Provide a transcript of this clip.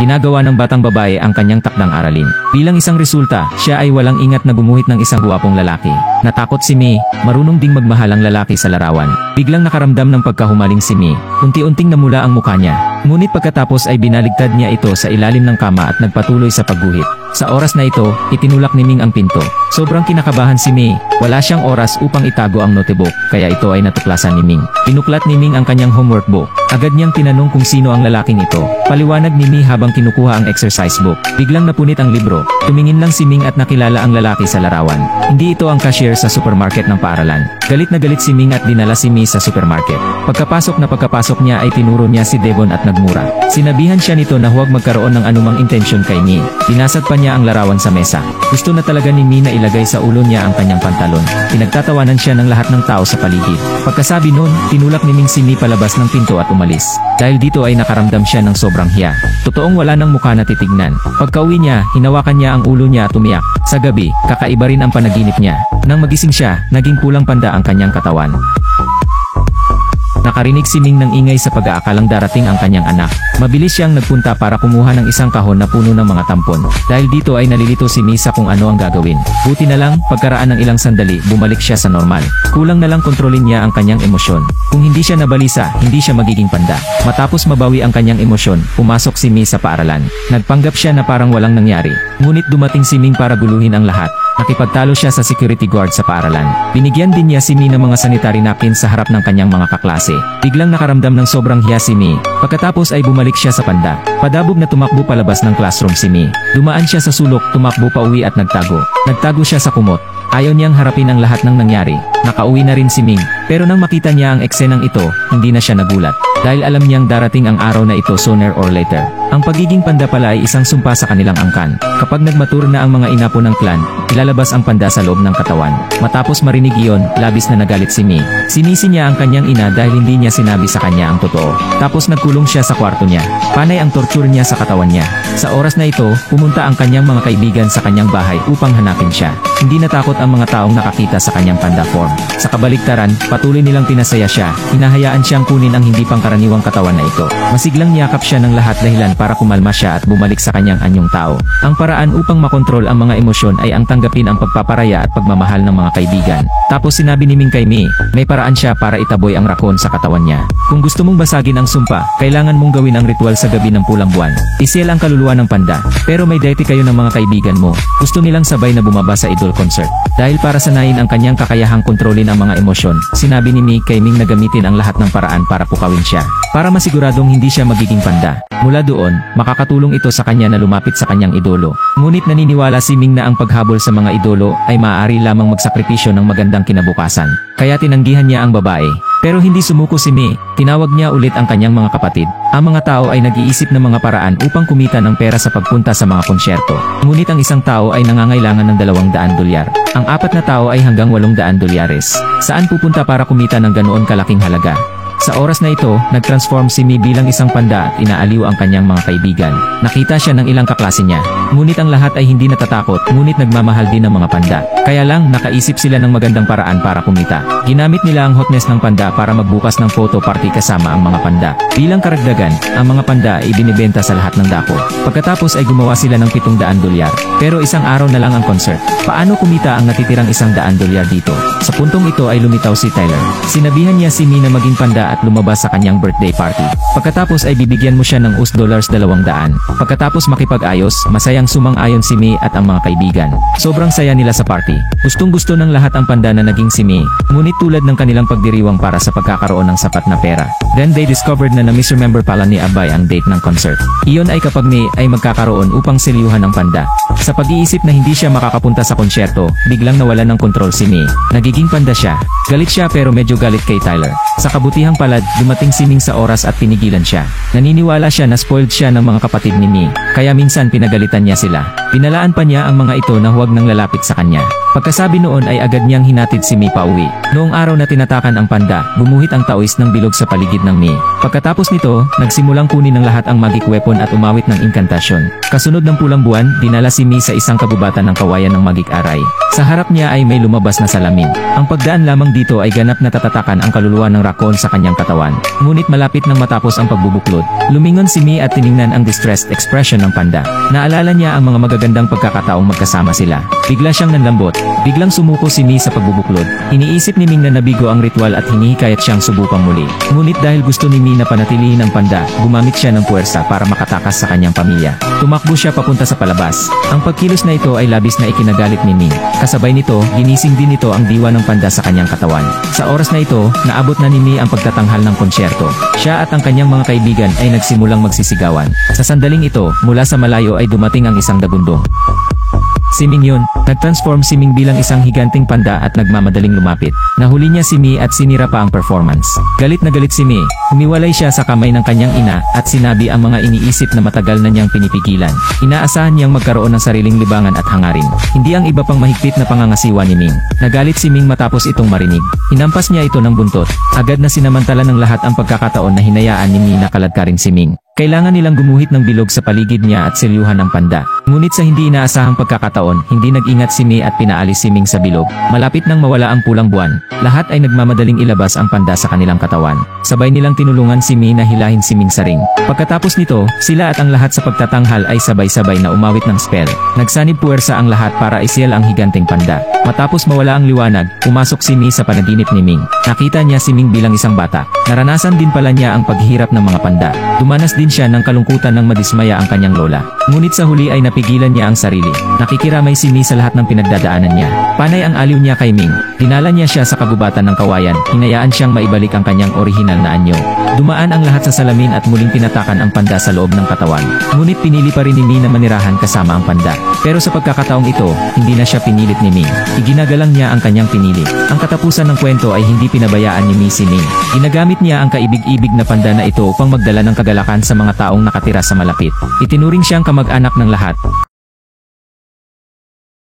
ginagawa ng batang babae ang kanyang takdang aralin. Bilang isang resulta, siya ay walang ingat na gumuhit ng isang guwapong lalaki. Natakot si Mei, marunong ding magmahal ang lalaki sa larawan. Biglang nakaramdam ng pagkahumaling si Mei. Unti-unting namula ang mukha niya. Ngunit pagkatapos ay binaligtad niya ito sa ilalim ng kama at nagpatuloy sa pagguhit. Sa oras na ito, itinulak ni Ming ang pinto. Sobrang kinakabahan si Mei. Wala siyang oras upang itago ang notebook, kaya ito ay natuklasan ni Ming. Pinuklat ni Ming ang kanyang homework book. Agad niyang tinanong kung sino ang lalaking ito. Paliwanag ni Mei habang kinukuha ang exercise book. Biglang napunit ang libro. Tumingin lang si Ming at nakilala ang lalaki sa larawan. Hindi ito ang cashier sa supermarket ng paaralan. Galit na galit si Ming at dinala si Mei sa supermarket. Pagkapasok niya ay tinuro niya si Devon at nagmura. Sinabihan siya nito na huwag magkaroon ng anumang intensyon kay Mei. Binasag pa niya ang larawan sa mesa. Gusto na talaga ni Mei na ilagay sa ulo niya ang kanyang pantalon. Pinagtatawanan siya ng lahat ng tao sa paligid. Pagkasabi nun, tinulak ni Ming si Mei palabas ng pinto at umalis. Dahil dito ay nakaramdam siya ng sobrang hiya. Totoong wala ng mukha na titignan. Pagkauwi niya, hinawakan niya ang ulo niya at umiyak. Sa gabi, kakaiba rin ang panaginip niya. Nang magising siya, naging pulang panda ang kanyang katawan. Nakarinig si Ming ng ingay sa pag-aakalang darating ang kanyang anak. Mabilis siyang nagpunta para kumuha ng isang kahon na puno ng mga tampon. Dahil dito ay nalilito si Mei sa kung ano ang gagawin. Buti na lang, pagkaraan ng ilang sandali, bumalik siya sa normal. Kulang na lang kontrolin niya ang kanyang emosyon. Kung hindi siya nabalisa, hindi siya magiging panda. Matapos mabawi ang kanyang emosyon, pumasok si Mei sa paaralan. Nagpanggap siya na parang walang nangyari. Ngunit dumating si Ming para guluhin ang lahat. Nakipagtalo siya sa security guard sa paaralan. Binigyan din niya si Mei ng mga sanitary napkins sa harap ng kanyang mga kaklase. Biglang nakaramdam ng sobrang hiya si Mei. Pagkatapos ay bumalik siya sa panda. Padabog na tumakbo palabas ng classroom si Mei. Dumaan siya sa sulok, tumakbo pa uwi at nagtago. Nagtago siya sa kumot. Ayaw niyang harapin ang lahat ng nangyari. Nakauwi na rin si Ming. Pero nang makita niya ang eksenang ito, hindi na siya nagulat. Dahil alam niyang darating ang araw na ito sooner or later. Ang pagiging panda pala ay isang sumpa sa kanilang angkan. Kapag nagmature na ang mga inapo ng clan, ilalabas ang panda sa loob ng katawan. Matapos marinig iyon, labis na nagalit si Mei. Sinisi niya ang kanyang ina dahil hindi niya sinabi sa kanya ang totoo. Tapos nagkulong siya sa kwarto niya. Panay ang torture niya sa katawan niya. Sa oras na ito, pumunta ang kanyang mga kaibigan sa kanyang bahay upang hanapin siya. Hindi natakot ang mga taong nakakita sa kanyang panda form. Sa kabaligtaran, patuloy nilang pinasaya siya. Hinahayaan siyang kunin ang hindi pangkaraniwang katawan na ito. Masiglang niyakap siya ng lahat dahilan para kumalma siya at bumalik sa kanyang anyong tao. Ang paraan upang makontrol ang mga emosyon ay ang tanggapin ang pagpaparaya at pagmamahal ng mga kaibigan. Tapos sinabi ni Ming kay Mei, may paraan siya para itaboy ang rakon sa katawan niya. Kung gusto mong basagin ang sumpa, kailangan mong gawin ang ritual sa gabi ng pulang buwan. Isil ang kaluluwa ng panda. Pero may date kayo ng mga kaibigan mo. Gusto nilang sabay na bumaba sa idol concert. Dahil para sanayin ang kanyang kakayahang kontrolin ang mga emosyon, sinabi ni Mei kay Ming na gamitin ang lahat ng paraan para pukawin siya. Para masiguradong hindi siya magiging panda. Mula doon, makakatulong ito sa kanya na lumapit sa kanyang idolo. Ngunit naniniwala si Ming na ang paghabol sa mga idolo ay maaari lamang magsakripisyo ng magandang kinabukasan. Kaya tinanggihan niya ang babae. Pero hindi sumuko si Mei. Tinawag niya ulit ang kanyang mga kapatid. Ang mga tao ay nag-iisip ng mga paraan upang kumita ng pera sa pagpunta sa mga konsyerto. Ngunit ang isang tao ay nangangailangan ng $200. Ang 4 na tao ay hanggang $800. Saan pupunta para kumita ng ganoon kalaking halaga? Sa oras na ito, nag-transform si Mei bilang isang panda at inaaliw ang kanyang mga kaibigan. Nakita siya ng ilang kaklase niya. Ngunit ang lahat ay hindi natatakot, ngunit nagmamahal din ng mga panda. Kaya lang, nakaisip sila ng magandang paraan para kumita. Ginamit nila ang hotness ng panda para magbukas ng photo party kasama ang mga panda. Bilang karagdagan, ang mga panda ay ibinibenta sa lahat ng dako. Pagkatapos ay gumawa sila ng $700. Pero isang araw na lang ang concert. Paano kumita ang natitirang $100 dito? Sa puntong ito ay lumitaw si Tyler. Sinabihan niya si Mei na maging panda at lumabas sa kanyang birthday party. Pagkatapos ay bibigyan mo siya ng $200. Pagkatapos makipag-ayos, masayang sumang-ayon si Mei at ang mga kaibigan. Sobrang saya nila sa party. Gustong-gusto ng lahat ang panda na naging si Mei. Ngunit tulad ng kanilang pagdiriwang para sa pagkakaroon ng sapat na pera. Then they discovered na na-misremember pala ni Abay ang date ng concert. Iyon ay kapag Mei ay magkakaroon upang selyuhan ng panda. Sa pag-iisip na hindi siya makakapunta sa konsyerto, biglang nawala ng kontrol si Mei. Nagiging panda siya. Galit siya pero medyo galit kay Tyler. Sa kabutihang palad, dumating si Ming sa oras at pinigilan siya. Naniniwala siya na spoiled siya ng mga kapatid ni Mei. Kaya minsan pinagalitan niya sila. Pinalaan pa niya ang mga ito na huwag nang lalapit sa kanya. Pagkasabi noon ay agad niyang hinatid si Mi pauwi. Noong araw na tinatakan ang panda, gumuhit ang tawis ng bilog sa paligid ng Mi. Pagkatapos nito, nagsimulang kunin ng lahat ang magic weapon at umawit ng inkantasyon. Kasunod ng pulang buwan, dinala si Mi sa isang kagubatan ng kawayan ng magic aray. Sa harap niya ay may lumabas na salamin. Ang pagdaan lamang dito ay ganap na tatatakan ang kaluluwa ng raccoon sa kanyang katawan. Ngunit malapit nang matapos ang pagbubuklod, lumingon si Mi at tiningnan ang distressed expression ng panda. Naalala niya ang mga magagandang pagkakataong magkasama sila. Bigla siyang nanlambot. Biglang sumuko si Mi sa pagbubuklod. Iniisip ni Ming na nabigo ang ritual at hinihikayat siyang subukang muli. Ngunit dahil gusto ni Mi na panatilihin ang panda, gumamit siya ng puwersa para makatakas sa kanyang pamilya. Tumakbo siya papunta sa palabas. Ang pagkilos na ito ay labis na ikinagalit ni Ming. Kasabay nito, ginising din ito ang diwa ng panda sa kanyang katawan. Sa oras na ito, naabot na ni Mi ang pagtatanghal ng konsyerto. Siya at ang kanyang mga kaibigan ay nagsimulang magsisigawan. Sa sandaling ito, mula sa malayo ay dumating ang isang dagundong. Si Ming yun, nag-transform si Ming bilang isang higanting panda at nagmamadaling lumapit. Nahuli niya si Mi at sinira pa ang performance. Galit na galit si Mi, humiwalay siya sa kamay ng kanyang ina at sinabi ang mga iniisip na matagal na niyang pinipigilan. Inaasahan niyang magkaroon ng sariling libangan at hangarin. Hindi ang iba pang mahigpit na pangangasiwa ni Ming. Nagalit si Ming matapos itong marinig. Hinampas niya ito ng buntot. Agad na sinamantala ng lahat ang pagkakataon na hinayaan ni Mi na kaladkarin si Ming. Kailangan nilang gumuhit ng bilog sa paligid niya at selyuhan ng panda. Ngunit sa hindi inaasahang pagkakataon, hindi nag-ingat si Mi at pinaalis si Ming sa bilog. Malapit nang mawala ang pulang buwan, lahat ay nagmamadaling ilabas ang panda sa kanilang katawan. Sabay nilang tinulungan si Mi na hilahin si Ming sa ring. Pagkatapos nito, sila at ang lahat sa pagtatanghal ay sabay-sabay na umawit ng spell. Nagsanib puwersa ang lahat para isyel ang higanting panda. Matapos mawala ang liwanag, pumasok si Mi sa panaginip ni Ming. Nakita niya si Ming bilang isang bata. Naranasan din pala niya ang paghihirap ng mga panda. Dumanas din siya ng kalungkutan nang madismaya ang kanyang lola. Ngunit sa huli ay napigilan niya ang sarili. Nakikiramay si Mi sa lahat ng pinagdadaanan niya. Panay ang aliw niya kay Ming. Dinala niya siya sa kagubatan ng kawayan. Hinayaan siyang maibalik ang kanyang orihinal na anyo. Dumaan ang lahat sa salamin at muling pinatakan ang panda sa loob ng katawan. Ngunit pinili pa rin ni Mi na manirahan kasama ang panda. Pero sa pagkakataong ito, hindi na siya pinilit ni Ming. Iginagalang niya ang kanyang pinili. Ang katapusan ng kwento ay hindi pinabayaan ni Mi si Ming. Ginagamit niya ang kaibig-ibig na panda na ito upang magdala ng kagalakan sa mga taong nakatira sa malapit. Itinuring siyang kamag-anak ng lahat.